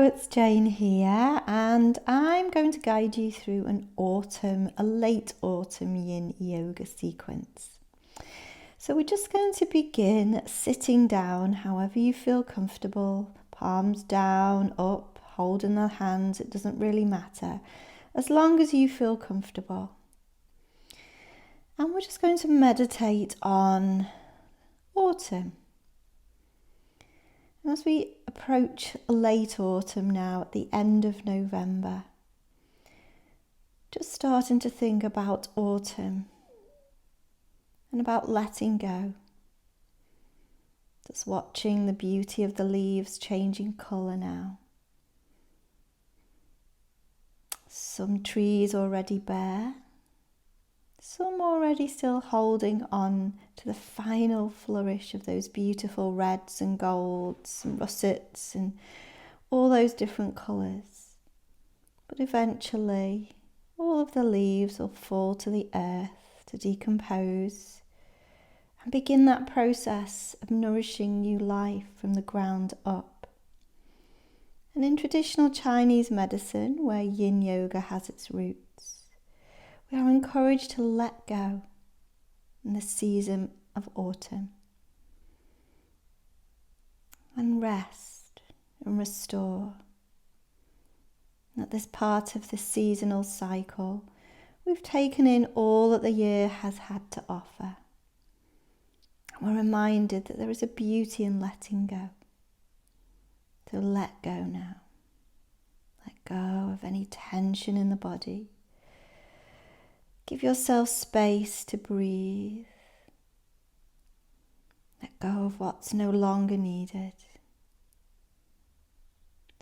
it's Jane here, and I'm going to guide you through a late autumn Yin Yoga sequence. So we're just going to begin sitting down, however you feel comfortable, palms down, up, holding the hands, it doesn't really matter, as long as you feel comfortable. And we're just going to meditate on autumn. As we approach late autumn now, at the end of November, just starting to think about autumn and about letting go. Just watching the beauty of the leaves changing colour now. Some trees already bare, some already still holding on to the final flourish of those beautiful reds and golds and russets and all those different colours. But eventually all of the leaves will fall to the earth to decompose and begin that process of nourishing new life from the ground up. And in traditional Chinese medicine, where Yin Yoga has its roots, we are encouraged to let go in the season of autumn and rest and restore. And at this part of the seasonal cycle, we've taken in all that the year has had to offer. And we're reminded that there is a beauty in letting go. So let go now. Let go of any tension in the body. Give yourself space to breathe. Let go of what's no longer needed.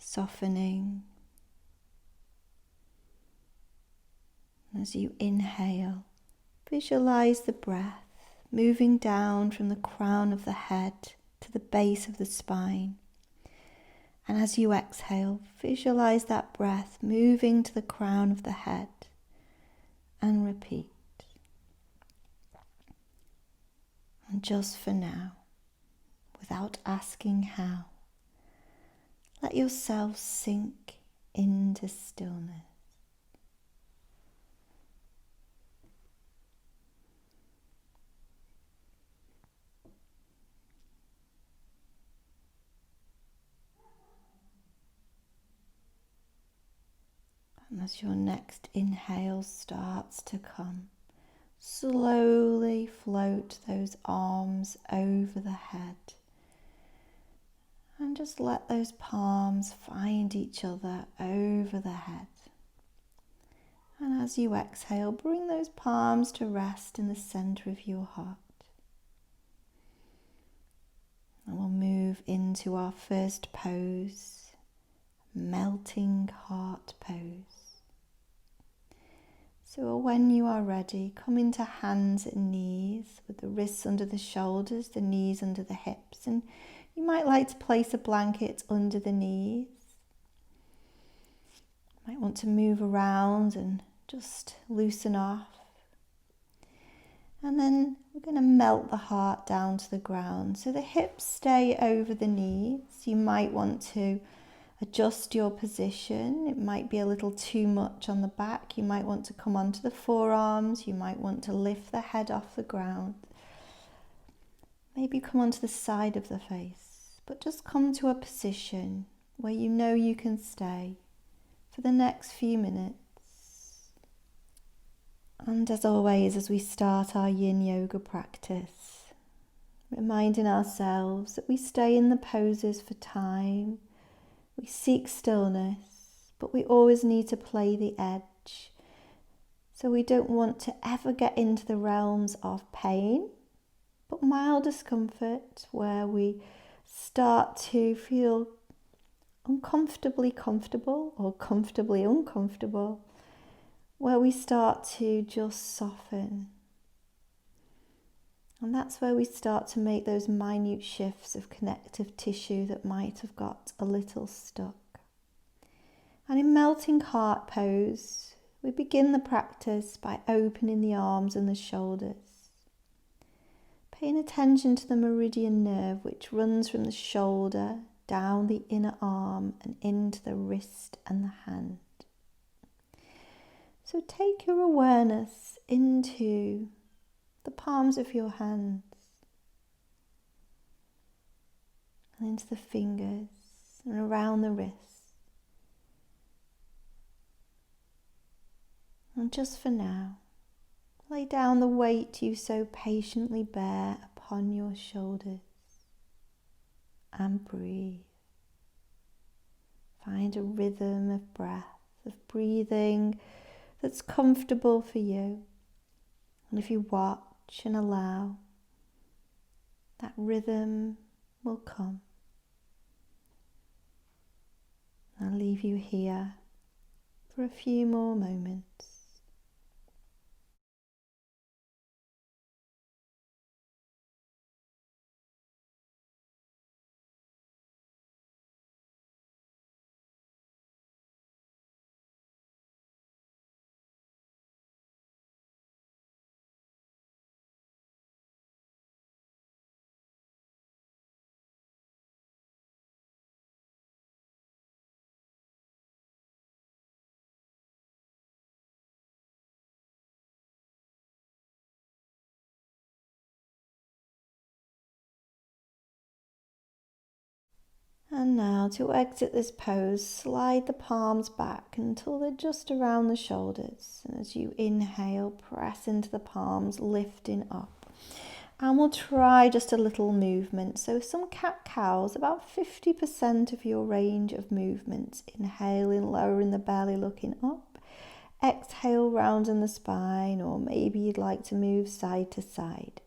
Softening. As you inhale, visualize the breath moving down from the crown of the head to the base of the spine. And as you exhale, visualize that breath moving to the crown of the head. And repeat. And just for now, without asking how, let yourself sink into stillness. And as your next inhale starts to come, slowly float those arms over the head. And just let those palms find each other over the head. And as you exhale, bring those palms to rest in the center of your heart. And we'll move into our first pose, melting heart pose. So when you are ready, come into hands and knees with the wrists under the shoulders, the knees under the hips. And you might like to place a blanket under the knees. You might want to move around and just loosen off. And then we're going to melt the heart down to the ground. So the hips stay over the knees. You might want to adjust your position. It might be a little too much on the back. You might want to come onto the forearms. You might want to lift the head off the ground. Maybe come onto the side of the face. But just come to a position where you know you can stay for the next few minutes. And as always, as we start our Yin Yoga practice, reminding ourselves that we stay in the poses for time. We seek stillness, but we always need to play the edge. So we don't want to ever get into the realms of pain, but mild discomfort where we start to feel uncomfortably comfortable or comfortably uncomfortable, where we start to just soften. And that's where we start to make those minute shifts of connective tissue that might have got a little stuck. And in melting heart pose, we begin the practice by opening the arms and the shoulders, paying attention to the meridian nerve which runs from the shoulder down the inner arm and into the wrist and the hand. So take your awareness into the palms of your hands and into the fingers and around the wrists. And just for now, lay down the weight you so patiently bear upon your shoulders and breathe. Find a rhythm of breath, of breathing that's comfortable for you. And if you watch and allow, that rhythm will come. I'll leave you here for a few more moments. And now to exit this pose, slide the palms back until they're just around the shoulders. And as you inhale, press into the palms, lifting up. And we'll try just a little movement. So some cat-cows, about 50% of your range of movements. Inhaling, lowering the belly, looking up. Exhale, rounding the spine, or maybe you'd like to move side to side.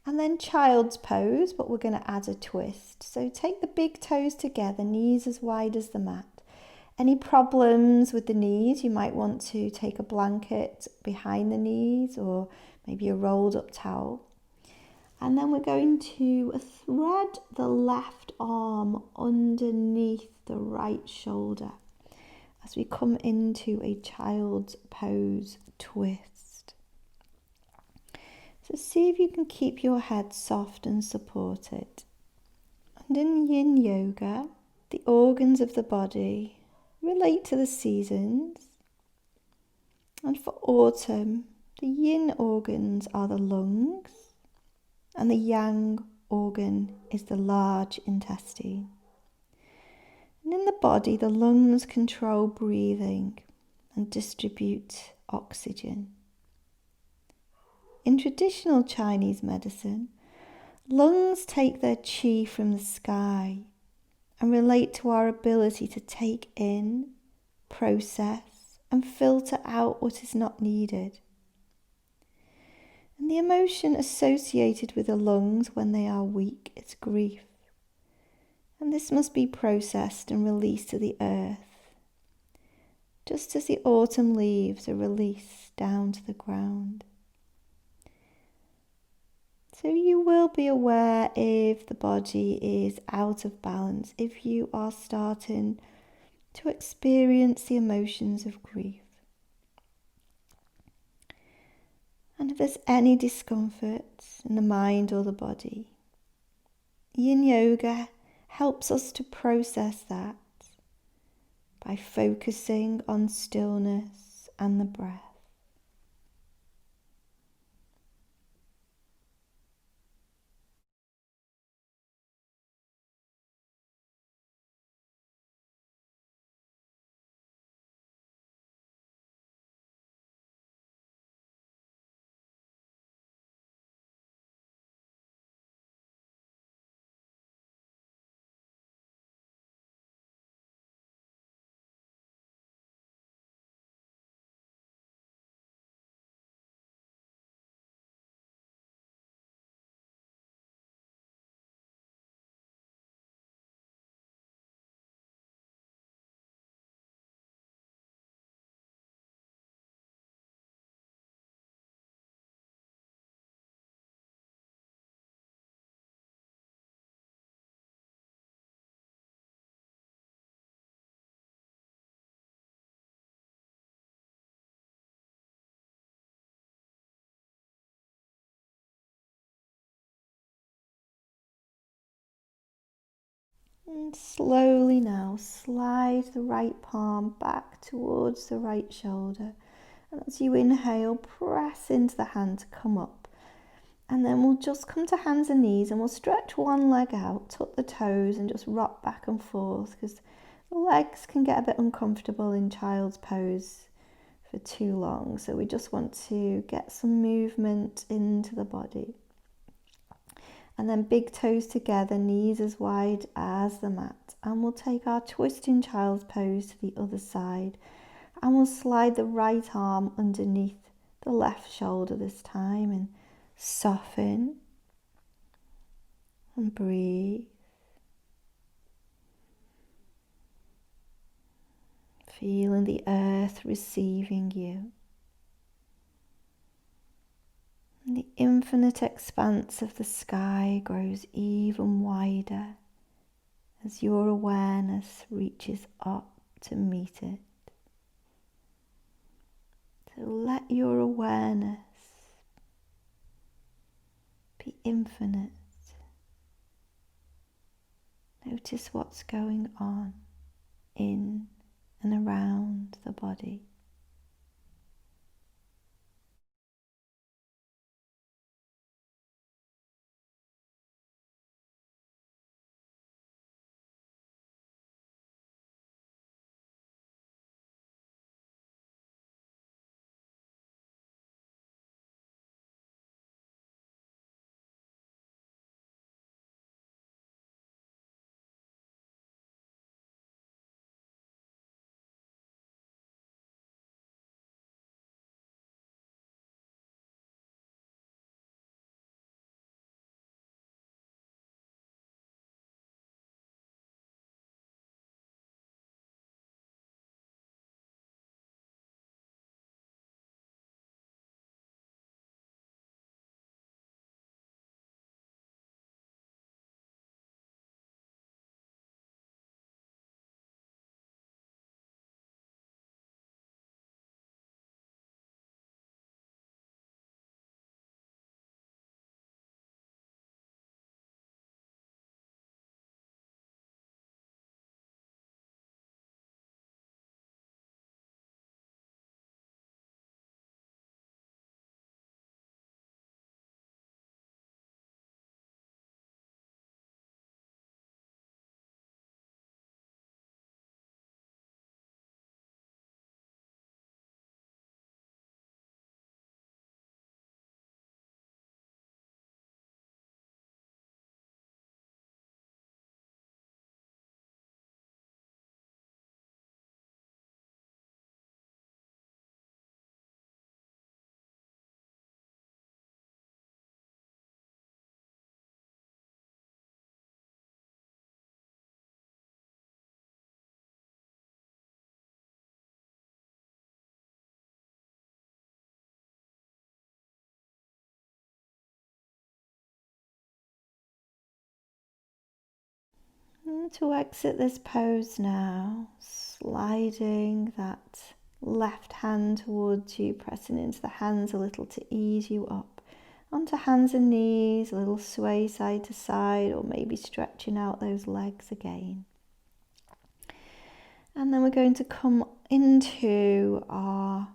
And then child's pose, but we're going to add a twist. So take the big toes together, knees as wide as the mat. Any problems with the knees, you might want to take a blanket behind the knees or maybe a rolled up towel. And then we're going to thread the left arm underneath the right shoulder as we come into a child's pose twist. So see if you can keep your head soft and supported. And in Yin Yoga, the organs of the body relate to the seasons. And for autumn, the Yin organs are the lungs, and the Yang organ is the large intestine. And in the body, the lungs control breathing and distribute oxygen. In traditional Chinese medicine, lungs take their qi from the sky and relate to our ability to take in, process, and filter out what is not needed. And the emotion associated with the lungs when they are weak is grief. And this must be processed and released to the earth, just as the autumn leaves are released down to the ground. So you will be aware if the body is out of balance, if you are starting to experience the emotions of grief. And if there's any discomfort in the mind or the body, Yin Yoga helps us to process that by focusing on stillness and the breath. And slowly now slide the right palm back towards the right shoulder. And as you inhale, press into the hand to come up. And then we'll just come to hands and knees and we'll stretch one leg out, tuck the toes and just rock back and forth, because the legs can get a bit uncomfortable in child's pose for too long. So we just want to get some movement into the body. And then big toes together, knees as wide as the mat. And we'll take our twisting child's pose to the other side. And we'll slide the right arm underneath the left shoulder this time and soften and breathe. Feeling the earth receiving you. And the infinite expanse of the sky grows even wider as your awareness reaches up to meet it. So let your awareness be infinite. Notice what's going on in and around the body. And to exit this pose now, sliding that left hand towards you, pressing into the hands a little to ease you up. Onto hands and knees, a little sway side to side, or maybe stretching out those legs again. And then we're going to come into our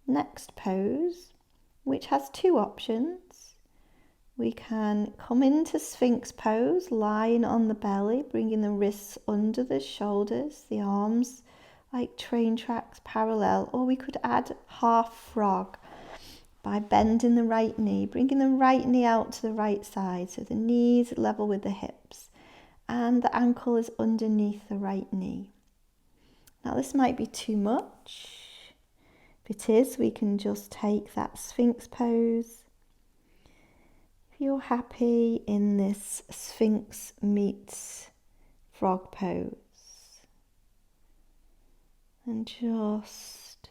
next pose, which has two options. We can come into Sphinx pose, lying on the belly, bringing the wrists under the shoulders, the arms like train tracks parallel, or we could add half frog by bending the right knee, bringing the right knee out to the right side, so the knees level with the hips, and the ankle is underneath the right knee. Now this might be too much. If it is, we can just take that Sphinx pose. If you're happy in this Sphinx meets frog pose, and just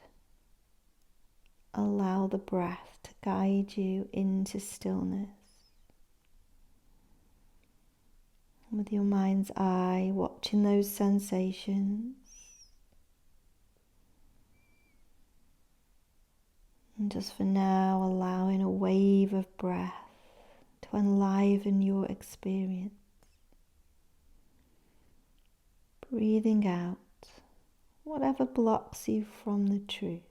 allow the breath to guide you into stillness. With your mind's eye, watching those sensations. And just for now, allowing a wave of breath to enliven your experience. Breathing out whatever blocks you from the truth.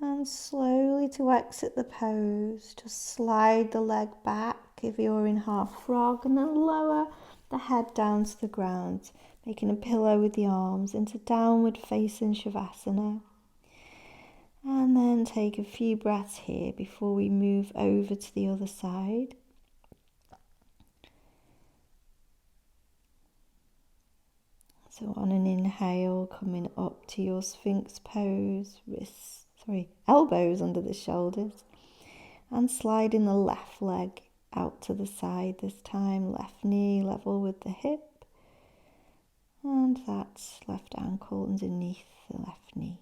And slowly to exit the pose, just slide the leg back if you're in half frog, and then lower the head down to the ground, making a pillow with the arms into downward facing Shavasana. And then take a few breaths here before we move over to the other side. So on an inhale, coming up to your Sphinx pose, elbows under the shoulders, and sliding the left leg out to the side this time, left knee level with the hip, and that's left ankle underneath the left knee.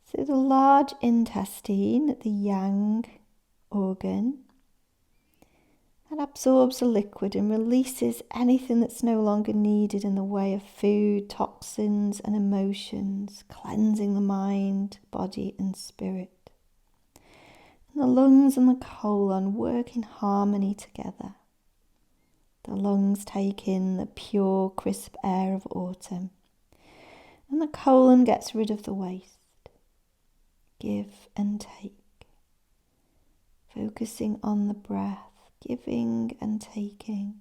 So the large intestine, the yang organ, that absorbs the liquid and releases anything that's no longer needed in the way of food, toxins and emotions, cleansing the mind, body and spirit. And the lungs and the colon work in harmony together. The lungs take in the pure, crisp air of autumn, and the colon gets rid of the waste. Give and take, focusing on the breath, giving and taking.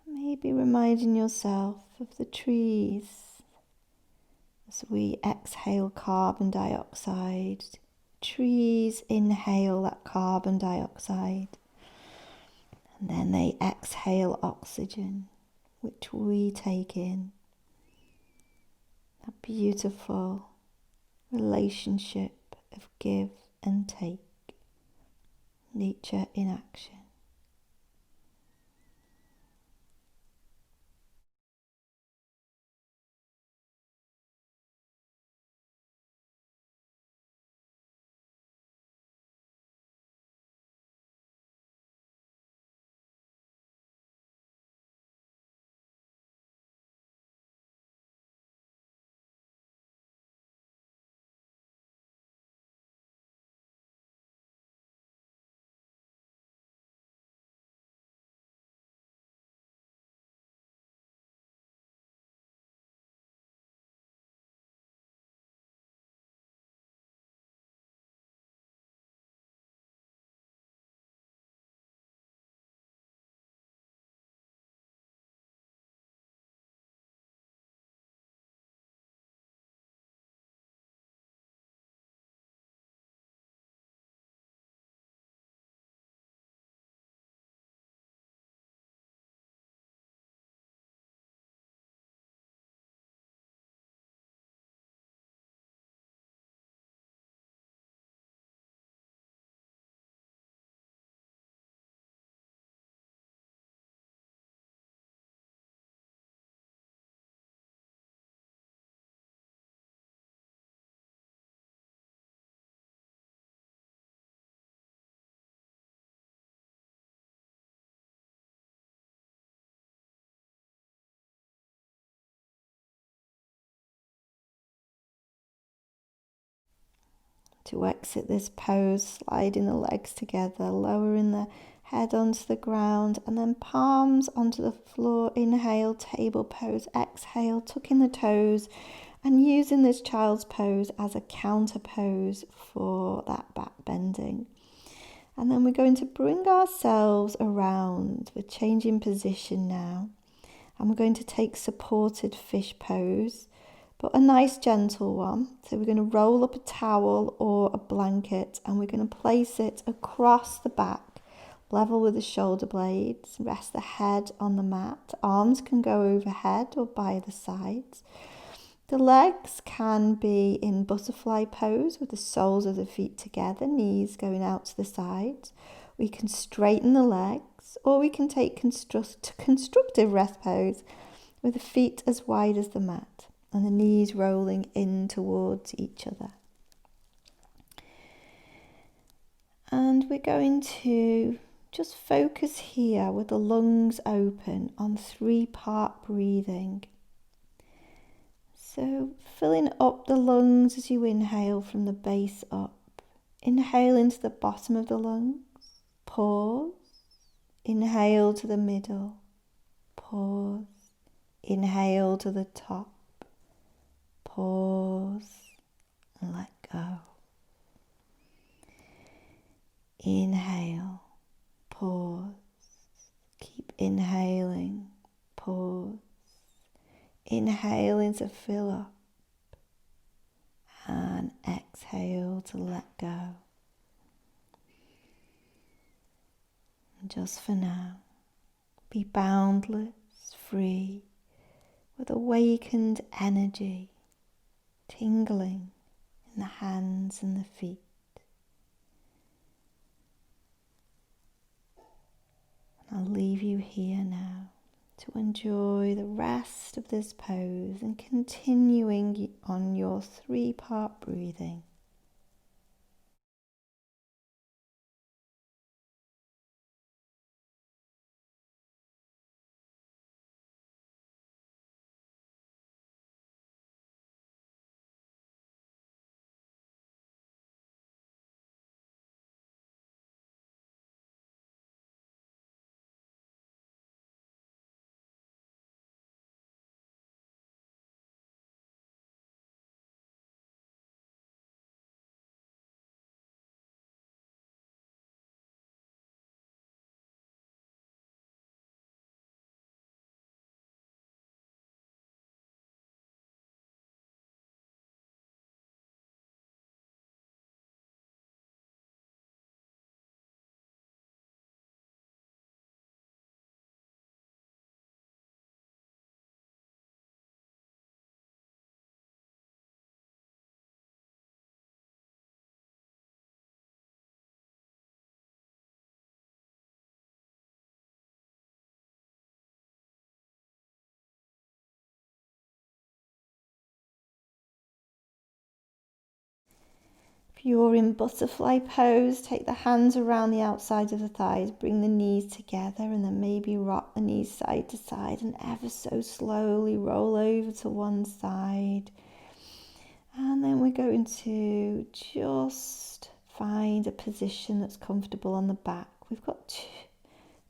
Maybe reminding yourself of the trees as we exhale carbon dioxide. Trees inhale that carbon dioxide, and then they exhale oxygen, which we take in. A beautiful relationship of give and take. Nature in action. To exit this pose, sliding the legs together, lowering the head onto the ground, and then palms onto the floor. Inhale, table pose. Exhale, tucking the toes and using this child's pose as a counter pose for that back bending. And then we're going to bring ourselves around. We're changing position now. And we're going to take supported fish pose, but a nice gentle one. So we're going to roll up a towel or a blanket and we're going to place it across the back, level with the shoulder blades. Rest the head on the mat. Arms can go overhead or by the sides. The legs can be in butterfly pose with the soles of the feet together, knees going out to the sides. We can straighten the legs, or we can take constructive rest pose with the feet as wide as the mat and the knees rolling in towards each other. And we're going to just focus here with the lungs open on 3-part breathing. So filling up the lungs as you inhale from the base up. Inhale into the bottom of the lungs. Pause. Inhale to the middle. Pause. Inhale to the top. Pause. And let go. Inhale. Pause. Keep inhaling. Pause. Inhaling to fill up and exhale to let go. And just for now, be boundless, free, with awakened energy tingling in the hands and the feet. And I'll leave you here now to enjoy the rest of this pose and continuing on your 3-part breathing. If you're in butterfly pose, take the hands around the outside of the thighs, bring the knees together and then maybe rock the knees side to side and ever so slowly roll over to one side. And then we're going to just find a position that's comfortable on the back. We've got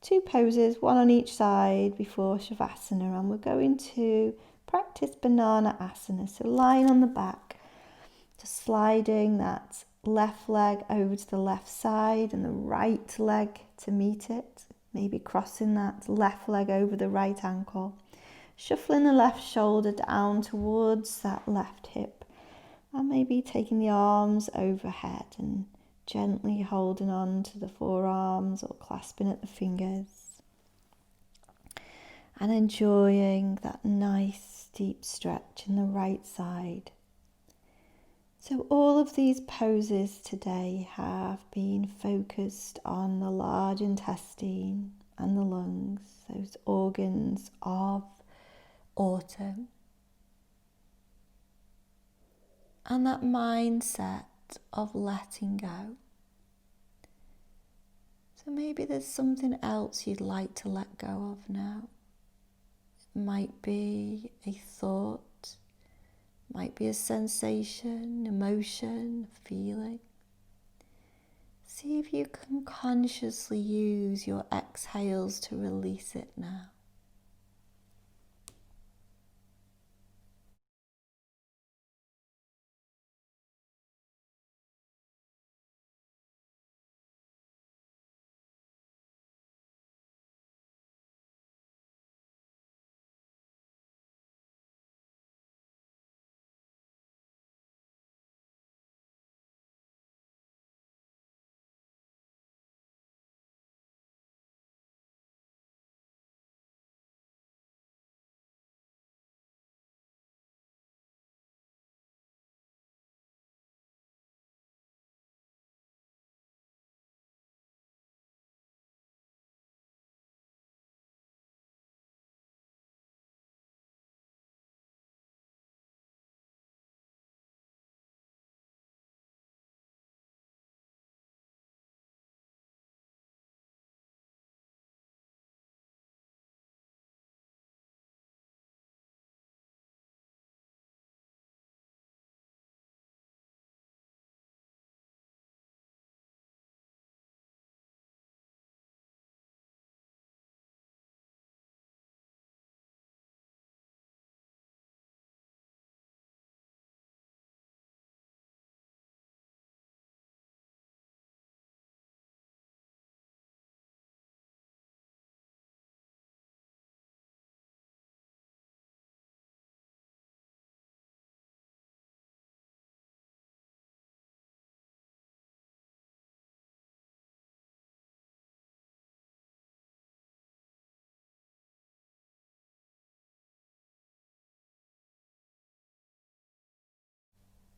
two poses, one on each side before Shavasana, and we're going to practice banana asana. So lying on the back, just sliding that left leg over to the left side and the right leg to meet it. Maybe crossing that left leg over the right ankle. Shuffling the left shoulder down towards that left hip. And maybe taking the arms overhead and gently holding on to the forearms or clasping at the fingers. And enjoying that nice deep stretch in the right side. So all of these poses today have been focused on the large intestine and the lungs, those organs of autumn. And that mindset of letting go. So maybe there's something else you'd like to let go of now. It might be a thought. Might be a sensation, emotion, feeling. See if you can consciously use your exhales to release it now.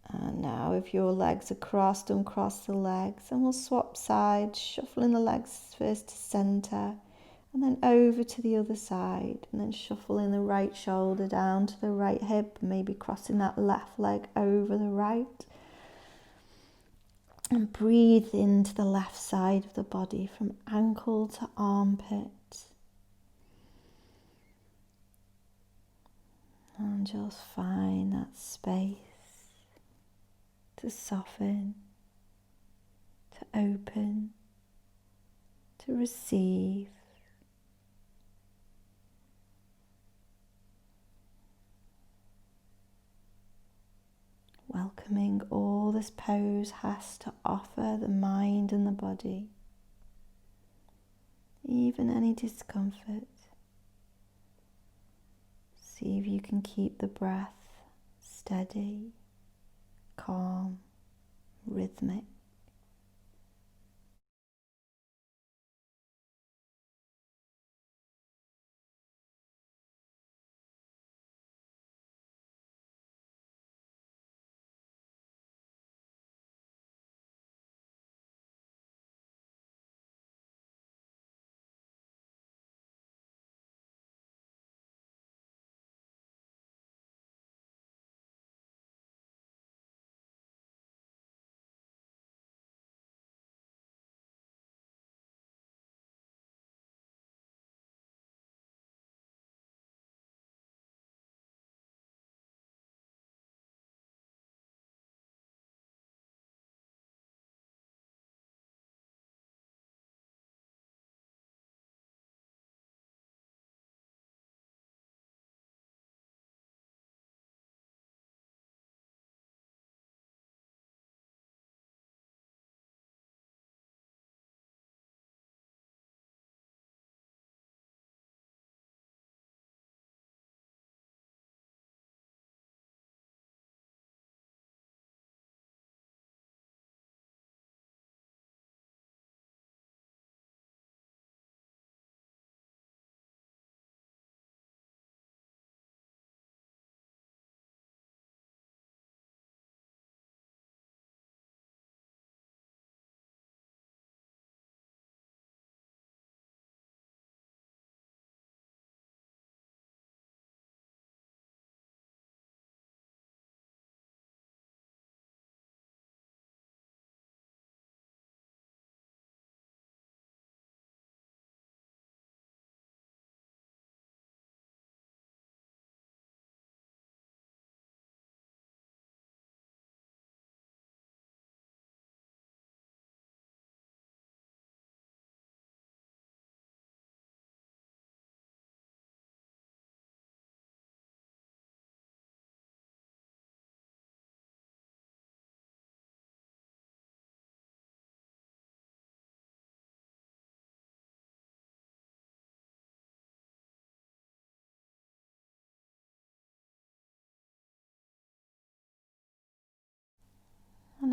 And now if your legs are crossed, uncross the legs, and we'll swap sides, shuffling the legs first to center and then over to the other side, and then shuffling the right shoulder down to the right hip, maybe crossing that left leg over the right. And breathe into the left side of the body from ankle to armpit. And just find that space to soften, to open, to receive. Welcoming all this pose has to offer the mind and the body, even any discomfort. See if you can keep the breath steady, calm, rhythmic.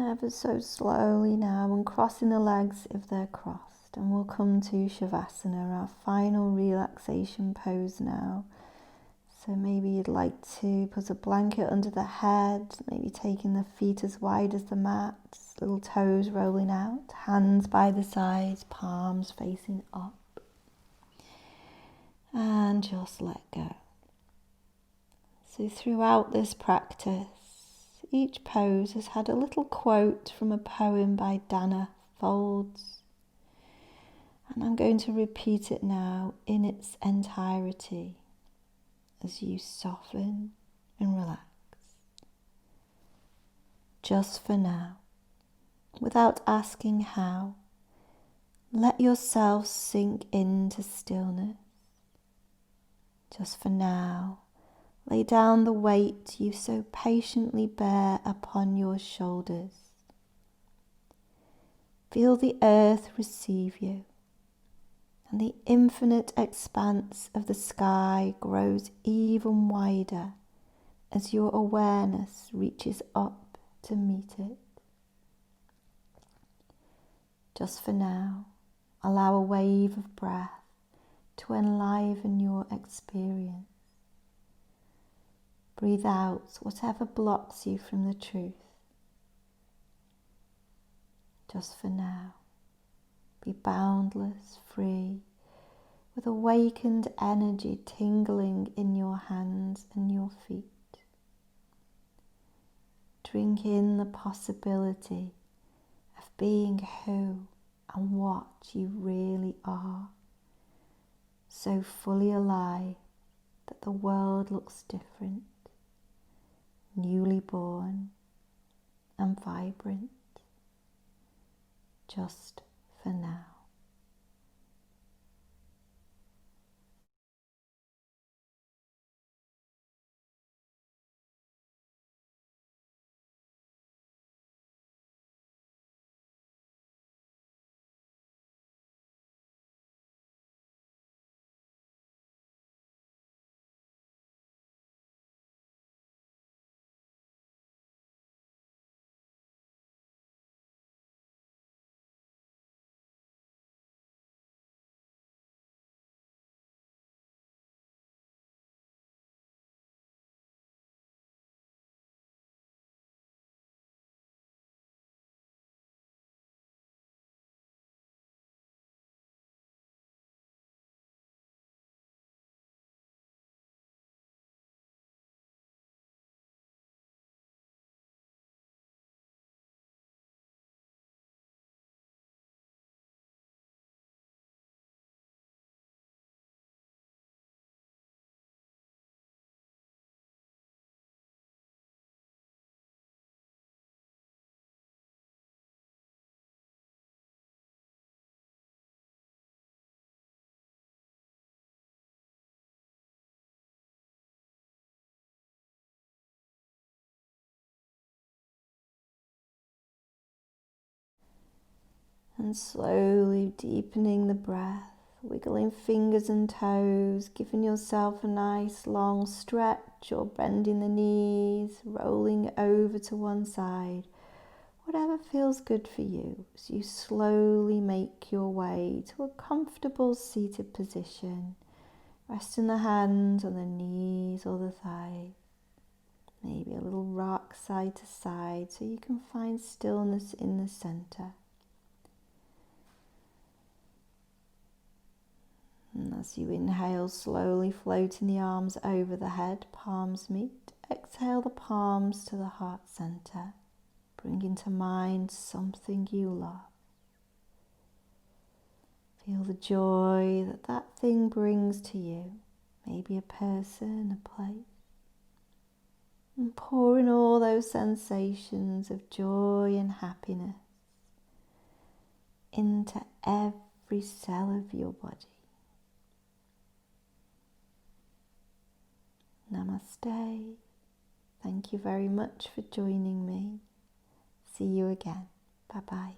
And ever so slowly now, uncrossing the legs if they're crossed. And we'll come to Shavasana, our final relaxation pose now. So maybe you'd like to put a blanket under the head, maybe taking the feet as wide as the mat, little toes rolling out, hands by the sides, palms facing up. And just let go. So throughout this practice, each pose has had a little quote from a poem by Dana Folds. And I'm going to repeat it now in its entirety as you soften and relax. Just for now, without asking how, let yourself sink into stillness. Just for now, lay down the weight you so patiently bear upon your shoulders. Feel the earth receive you, and the infinite expanse of the sky grows even wider as your awareness reaches up to meet it. Just for now, allow a wave of breath to enliven your experience. Breathe out whatever blocks you from the truth. Just for now, be boundless, free, with awakened energy tingling in your hands and your feet. Drink in the possibility of being who and what you really are, so fully alive that the world looks different, newly born and vibrant, just for now. And slowly deepening the breath, wiggling fingers and toes, giving yourself a nice long stretch or bending the knees, rolling over to one side. Whatever feels good for you as you slowly make your way to a comfortable seated position. Resting the hands on the knees or the thighs. Maybe a little rock side to side so you can find stillness in the center. And as you inhale, slowly floating the arms over the head, palms meet. Exhale the palms to the heart center. Bringing to mind something you love. Feel the joy that that thing brings to you. Maybe a person, a place. And pour in all those sensations of joy and happiness into every cell of your body. Namaste. Thank you very much for joining me. See you again. Bye-bye.